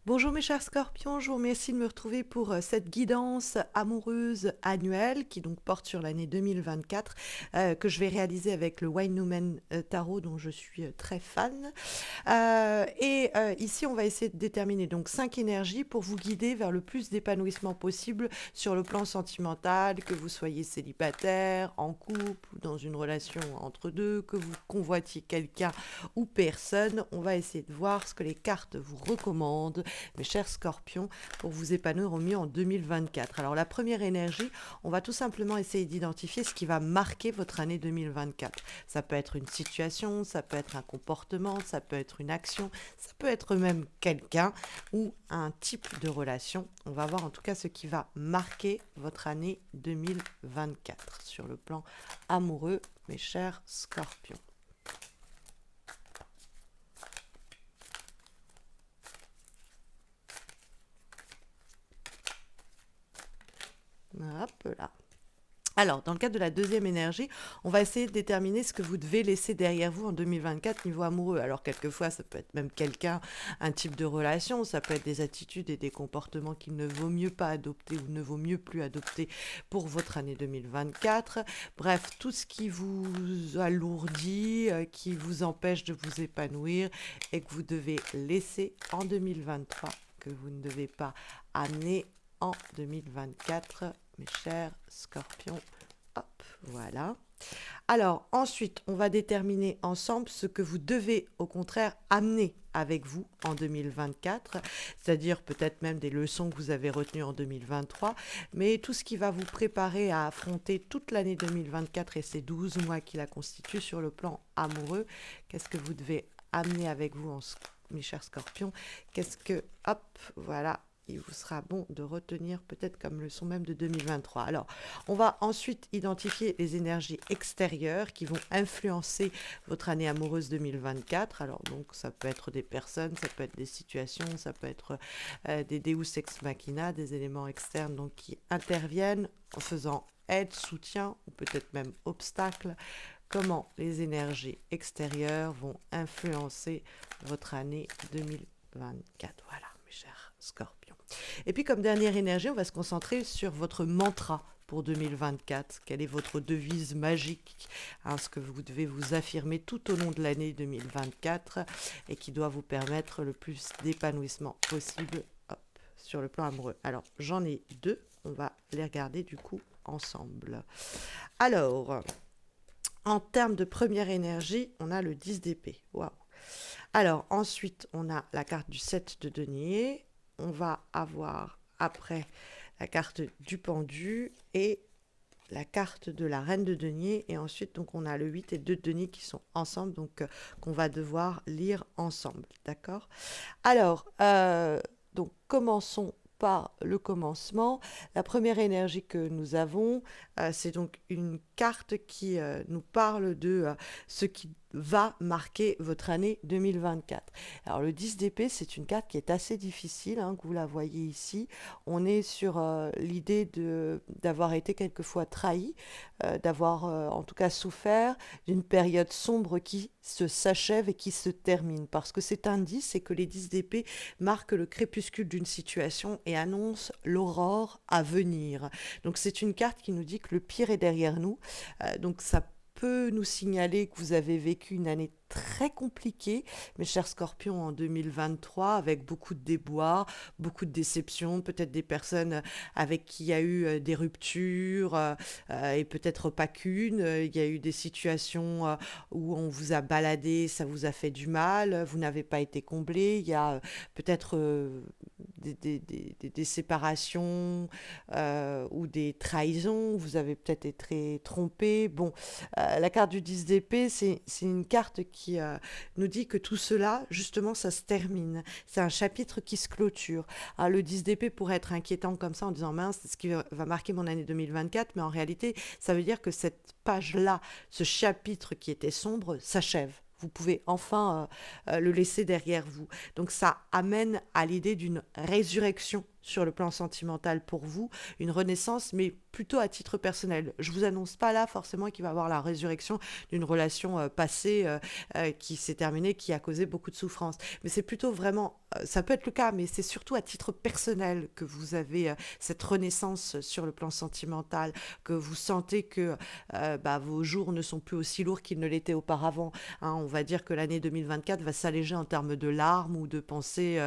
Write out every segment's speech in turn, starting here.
Bonjour mes chers scorpions, je vous remercie de me retrouver pour cette guidance amoureuse annuelle qui donc porte sur l'année 2024 que je vais réaliser avec le Wine Woman Tarot dont je suis très fan. Ici on va essayer de déterminer donc 5 énergies pour vous guider vers le plus d'épanouissement possible sur le plan sentimental, que vous soyez célibataire, en couple ou dans une relation entre deux, que vous convoitiez quelqu'un ou personne. On va essayer de voir ce que les cartes vous recommandent, mes chers scorpions, pour vous épanouir au mieux en 2024. Alors la première énergie, on va tout simplement essayer d'identifier ce qui va marquer votre année 2024. Ça peut être une situation, ça peut être un comportement, ça peut être une action, ça peut être même quelqu'un ou un type de relation. On va voir en tout cas ce qui va marquer votre année 2024 sur le plan amoureux, mes chers scorpions. Hop là. Alors, dans le cadre de la deuxième énergie, on va essayer de déterminer ce que vous devez laisser derrière vous en 2024 niveau amoureux. Alors, quelquefois, ça peut être même quelqu'un, un type de relation, ça peut être des attitudes et des comportements qu'il ne vaut mieux pas adopter ou ne vaut mieux plus adopter pour votre année 2024. Bref, tout ce qui vous alourdit, qui vous empêche de vous épanouir et que vous devez laisser en 2023, que vous ne devez pas amener en 2024, mes chers scorpions. Hop, voilà. Alors, ensuite, on va déterminer ensemble ce que vous devez, au contraire, amener avec vous en 2024, c'est-à-dire peut-être même des leçons que vous avez retenues en 2023, mais tout ce qui va vous préparer à affronter toute l'année 2024 et ces 12 mois qui la constituent sur le plan amoureux. Qu'est-ce que vous devez amener avec vous, mes chers scorpions? Qu'est-ce que... Hop, voilà. Il vous sera bon de retenir peut-être comme leçon même de 2023. Alors, on va ensuite identifier les énergies extérieures qui vont influencer votre année amoureuse 2024. Alors, donc, ça peut être des personnes, ça peut être des situations, ça peut être des Deus ex machina, des éléments externes donc, qui interviennent en faisant aide, soutien ou peut-être même obstacle. Comment les énergies extérieures vont influencer votre année 2024. Voilà, mes chers scorpions. Et puis comme dernière énergie, on va se concentrer sur votre mantra pour 2024. Quelle est votre devise magique, ce que vous devez vous affirmer tout au long de l'année 2024 et qui doit vous permettre le plus d'épanouissement possible sur le plan amoureux. Alors, j'en ai deux. On va les regarder du coup ensemble. Alors, en termes de première énergie, on a le 10 d'épée. Waouh! Alors, ensuite, on a la carte du 7 de denier. On va avoir après la carte du pendu et la carte de la reine de denier. Et ensuite, donc, on a le 8 et 2 de denier qui sont ensemble, donc qu'on va devoir lire ensemble. D'accord? Alors, donc, commençons par le commencement. La première énergie que nous avons, c'est donc une carte qui nous parle de ce qui va marquer votre année 2024. Alors le 10 d'épée, c'est une carte qui est assez difficile, que vous la voyez ici. On est sur l'idée d'avoir été quelquefois trahi, d'avoir en tout cas souffert d'une période sombre qui se s'achève et qui se termine. Parce que cet indice, c'est que les 10 d'épée marquent le crépuscule d'une situation et annoncent l'aurore à venir. Donc c'est une carte qui nous dit que le pire est derrière nous. Donc ça peut nous signaler que vous avez vécu une année très compliquée, mes chers scorpions, en 2023, avec beaucoup de déboires, beaucoup de déceptions, peut-être des personnes avec qui il y a eu des ruptures, et peut-être pas qu'une. Il y a eu des situations où on vous a baladé, ça vous a fait du mal, vous n'avez pas été comblé. Il y a peut-être des séparations ou des trahisons, vous avez peut-être été trompé. Bon, la carte du 10 d'épée, c'est une carte qui nous dit que tout cela, justement, ça se termine. C'est un chapitre qui se clôture. Alors, le 10 d'épée pourrait être inquiétant comme ça en disant mince, c'est ce qui va marquer mon année 2024, mais en réalité, ça veut dire que cette page-là, ce chapitre qui était sombre, s'achève. Vous pouvez enfin le laisser derrière vous. Donc ça amène à l'idée d'une résurrection sur le plan sentimental pour vous, une renaissance, mais plutôt à titre personnel. Je vous annonce pas là forcément qu'il va y avoir la résurrection d'une relation passée qui s'est terminée, qui a causé beaucoup de souffrance. Mais c'est plutôt vraiment, ça peut être le cas, mais c'est surtout à titre personnel que vous avez cette renaissance sur le plan sentimental, que vous sentez que vos jours ne sont plus aussi lourds qu'ils ne l'étaient auparavant. Hein. On va dire que l'année 2024 va s'alléger en termes de larmes ou de pensées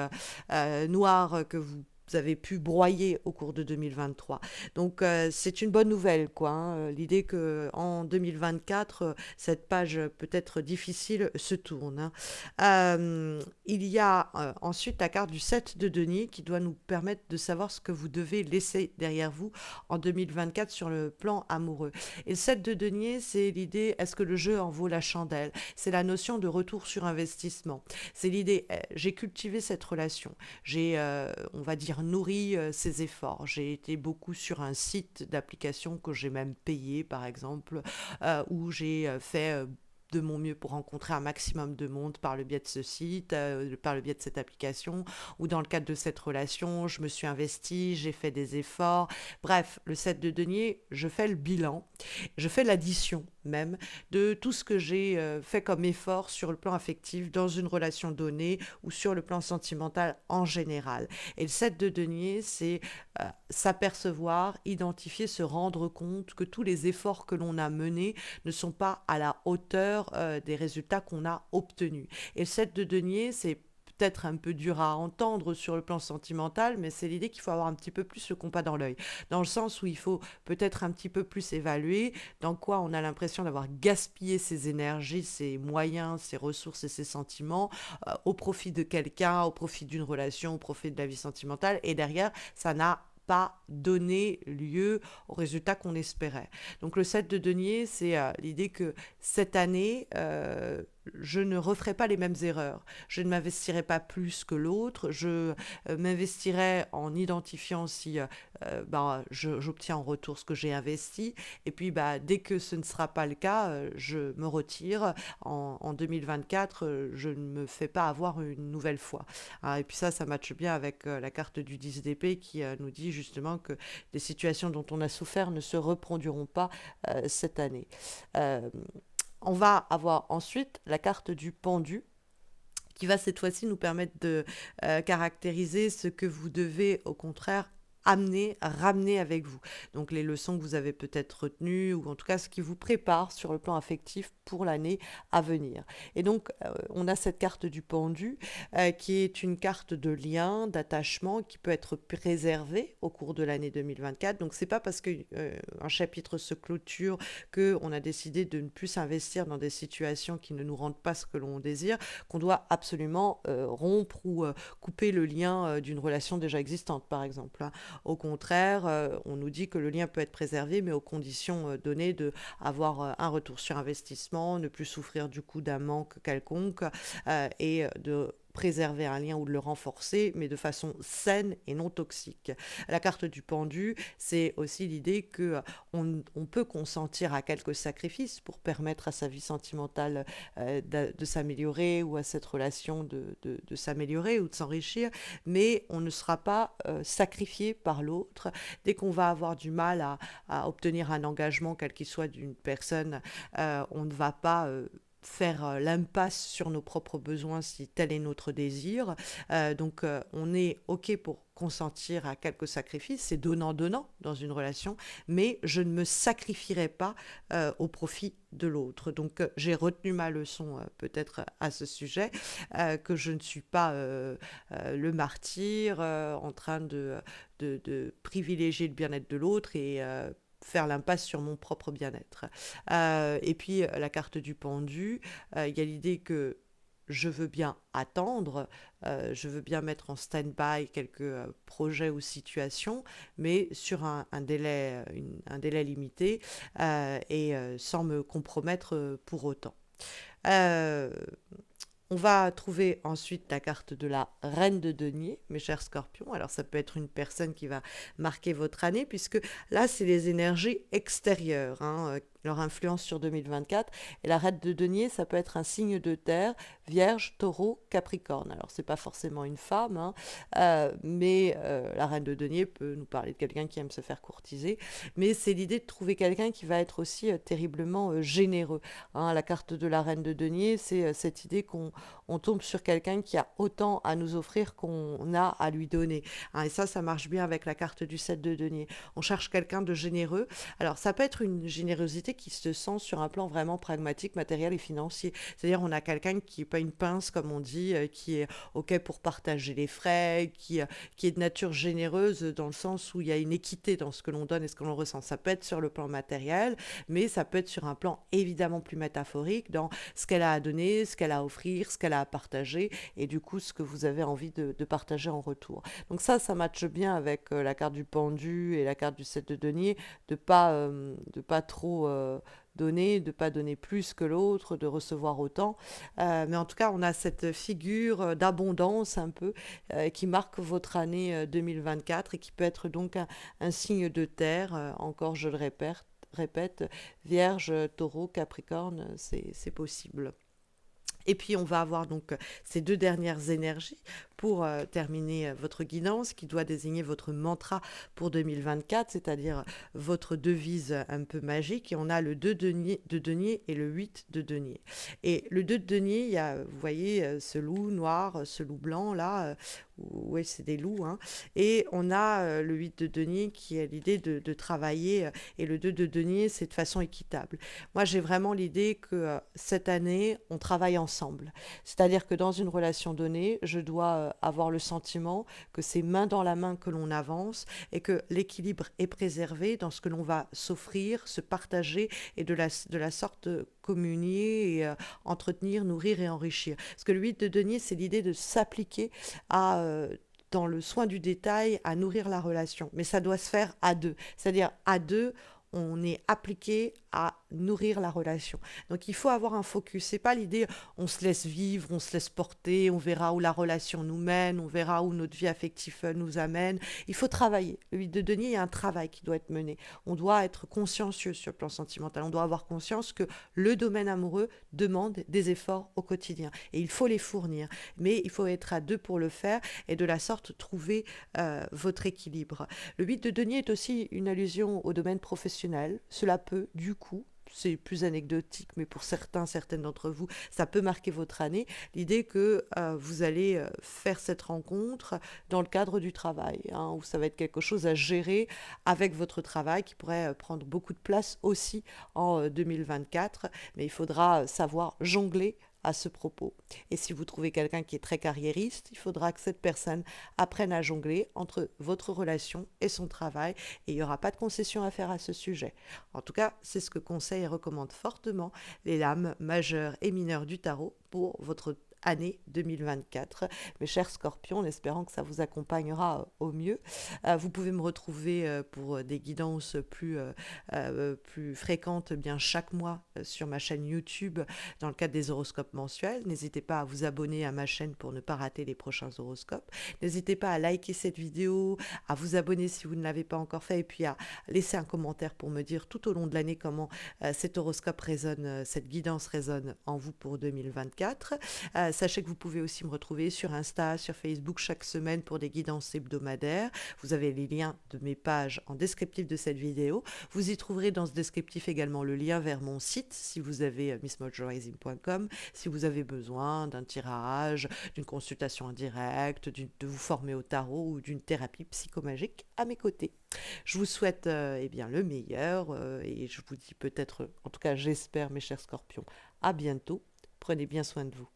noires que vous avez pu broyer au cours de 2023. Donc c'est une bonne nouvelle, quoi. Hein. L'idée que en 2024, cette page peut-être difficile se tourne. Hein. Il y a ensuite la carte du 7 de denier qui doit nous permettre de savoir ce que vous devez laisser derrière vous en 2024 sur le plan amoureux. Et le 7 de denier, c'est l'idée, est-ce que le jeu en vaut la chandelle? C'est la notion de retour sur investissement. C'est l'idée, j'ai cultivé cette relation, j'ai, on va dire, nourri ses efforts. J'ai été beaucoup sur un site d'application que j'ai même payé, par exemple, où j'ai fait de mon mieux pour rencontrer un maximum de monde par le biais de ce site, par le biais de cette application, ou dans le cadre de cette relation, je me suis investie, j'ai fait des efforts. Bref, le 7 de denier, je fais le bilan, je fais l'addition même de tout ce que j'ai fait comme effort sur le plan affectif dans une relation donnée ou sur le plan sentimental en général. Et le 7 de denier, c'est s'apercevoir, identifier, se rendre compte que tous les efforts que l'on a menés ne sont pas à la hauteur des résultats qu'on a obtenus. Et le 7 de denier, c'est peut-être un peu dur à entendre sur le plan sentimental, mais c'est l'idée qu'il faut avoir un petit peu plus le compas dans l'œil, dans le sens où il faut peut-être un petit peu plus évaluer dans quoi on a l'impression d'avoir gaspillé ses énergies, ses moyens, ses ressources et ses sentiments au profit de quelqu'un, au profit d'une relation, au profit de la vie sentimentale, et derrière, ça n'a pas donné lieu au résultat qu'on espérait. Donc le 7 de denier, c'est l'idée que cette année, je ne referai pas les mêmes erreurs. Je ne m'investirai pas plus que l'autre. Je m'investirai en identifiant si j'obtiens en retour ce que j'ai investi. Et puis, dès que ce ne sera pas le cas, je me retire. En 2024, je ne me fais pas avoir une nouvelle fois. Ah, et puis ça matche bien avec la carte du 10 d'épée qui nous dit justement que des situations dont on a souffert ne se reproduiront pas cette année. Euh, on va avoir ensuite la carte du pendu qui va cette fois-ci nous permettre de caractériser ce que vous devez au contraire ramener avec vous. Donc les leçons que vous avez peut-être retenues ou en tout cas ce qui vous prépare sur le plan affectif pour l'année à venir. Et donc on a cette carte du pendu qui est une carte de lien, d'attachement qui peut être préservée au cours de l'année 2024. Donc c'est pas parce que un chapitre se clôture que on a décidé de ne plus s'investir dans des situations qui ne nous rendent pas ce que l'on désire qu'on doit absolument rompre ou couper le lien d'une relation déjà existante par exemple. Hein. Au contraire, on nous dit que le lien peut être préservé, mais aux conditions données d'avoir un retour sur investissement, ne plus souffrir du coup d'un manque quelconque et de préserver un lien ou de le renforcer, mais de façon saine et non toxique. La carte du pendu, c'est aussi l'idée que on peut consentir à quelques sacrifices pour permettre à sa vie sentimentale de s'améliorer ou à cette relation de s'améliorer ou de s'enrichir, mais on ne sera pas sacrifié par l'autre. Dès qu'on va avoir du mal à obtenir un engagement, quel qu'il soit d'une personne, on ne va pas faire l'impasse sur nos propres besoins si tel est notre désir. Donc on est OK pour consentir à quelques sacrifices, c'est donnant-donnant dans une relation, mais je ne me sacrifierai pas au profit de l'autre. Donc j'ai retenu ma leçon peut-être à ce sujet, que je ne suis pas le martyr en train de privilégier le bien-être de l'autre et faire l'impasse sur mon propre bien-être. Et puis la carte du pendu, il y a l'idée que je veux bien attendre, je veux bien mettre en stand-by quelques projets ou situations, mais sur un délai, un délai limité et sans me compromettre pour autant. Euh, on va trouver ensuite la carte de la reine de denier, mes chers scorpions. Alors ça peut être une personne qui va marquer votre année, puisque là, c'est les énergies extérieures hein, leur influence sur 2024. Et la reine de denier, ça peut être un signe de terre, vierge, taureau, capricorne. Alors, c'est pas forcément une femme, hein, mais la reine de denier peut nous parler de quelqu'un qui aime se faire courtiser. Mais c'est l'idée de trouver quelqu'un qui va être aussi terriblement généreux, hein. La carte de la reine de denier, c'est cette idée qu'on on tombe sur quelqu'un qui a autant à nous offrir qu'on a à lui donner, hein. Et ça marche bien avec la carte du 7 de denier. On cherche quelqu'un de généreux. Alors, ça peut être une générosité qui se sent sur un plan vraiment pragmatique, matériel et financier. C'est-à-dire, on a quelqu'un qui n'est pas une pince, comme on dit, qui est OK pour partager les frais, qui est de nature généreuse dans le sens où il y a une équité dans ce que l'on donne et ce que l'on ressent. Ça peut être sur le plan matériel, mais ça peut être sur un plan évidemment plus métaphorique, dans ce qu'elle a à donner, ce qu'elle a à offrir, ce qu'elle a à partager, et du coup, ce que vous avez envie de partager en retour. Donc ça matche bien avec la carte du pendu et la carte du 7 de denier, de pas trop donner, de pas donner plus que l'autre, de recevoir autant. Mais en tout cas, on a cette figure d'abondance un peu qui marque votre année 2024 et qui peut être donc un signe de terre. Encore, je le répète, Vierge, Taureau, Capricorne, c'est possible. Et puis on va avoir donc ces deux dernières énergies pour terminer votre guidance qui doit désigner votre mantra pour 2024, c'est-à-dire votre devise un peu magique. Et on a le 2 de denier et le 8 de denier. Et le 2 de denier, il y a, vous voyez, ce loup noir, ce loup blanc là, oui, c'est des loups, hein. Et on a le 8 de denier qui est l'idée de travailler, et le 2 de denier, c'est de façon équitable. Moi, j'ai vraiment l'idée que cette année, on travaille ensemble. C'est-à-dire que dans une relation donnée, je dois avoir le sentiment que c'est main dans la main que l'on avance et que l'équilibre est préservé dans ce que l'on va s'offrir, se partager et de la sorte communier et entretenir, nourrir et enrichir. Parce que le 8 de denier, c'est l'idée de s'appliquer à dans le soin du détail, à nourrir la relation. Mais ça doit se faire à deux. C'est-à-dire à deux, on est appliqué à nourrir la relation. Donc il faut avoir un focus. C'est pas l'idée on se laisse vivre, on se laisse porter, on verra où la relation nous mène, on verra où notre vie affective nous amène. Il faut travailler. Le 8 de denier, il y a un travail qui doit être mené. On doit être consciencieux sur le plan sentimental. On doit avoir conscience que le domaine amoureux demande des efforts au quotidien. Et il faut les fournir. Mais il faut être à deux pour le faire et de la sorte trouver votre équilibre. Le 8 de denier est aussi une allusion au domaine professionnel. Cela peut, du coup, c'est plus anecdotique, mais pour certaines d'entre vous, ça peut marquer votre année. L'idée que vous allez faire cette rencontre dans le cadre du travail, hein, où ça va être quelque chose à gérer avec votre travail qui pourrait prendre beaucoup de place aussi en 2024. Mais il faudra savoir jongler à ce propos. Et si vous trouvez quelqu'un qui est très carriériste, il faudra que cette personne apprenne à jongler entre votre relation et son travail. Et il n'y aura pas de concession à faire à ce sujet. En tout cas, c'est ce que conseillent et recommandent fortement les lames majeures et mineures du tarot pour votre année 2024. Mes chers scorpions, en espérant que ça vous accompagnera au mieux. Vous pouvez me retrouver pour des guidances plus fréquentes bien chaque mois sur ma chaîne YouTube dans le cadre des horoscopes mensuels. N'hésitez pas à vous abonner à ma chaîne pour ne pas rater les prochains horoscopes. N'hésitez pas à liker cette vidéo, à vous abonner si vous ne l'avez pas encore fait et puis à laisser un commentaire pour me dire tout au long de l'année comment cet horoscope résonne, cette guidance résonne en vous pour 2024. Sachez que vous pouvez aussi me retrouver sur Insta, sur Facebook chaque semaine pour des guidances hebdomadaires. Vous avez les liens de mes pages en descriptif de cette vidéo. Vous y trouverez dans ce descriptif également le lien vers mon site si vous avez missmojorism.com, si vous avez besoin d'un tirage, d'une consultation en direct, de vous former au tarot ou d'une thérapie psychomagique à mes côtés. Je vous souhaite eh bien, le meilleur et je vous dis peut-être, en tout cas j'espère mes chers scorpions, à bientôt. Prenez bien soin de vous.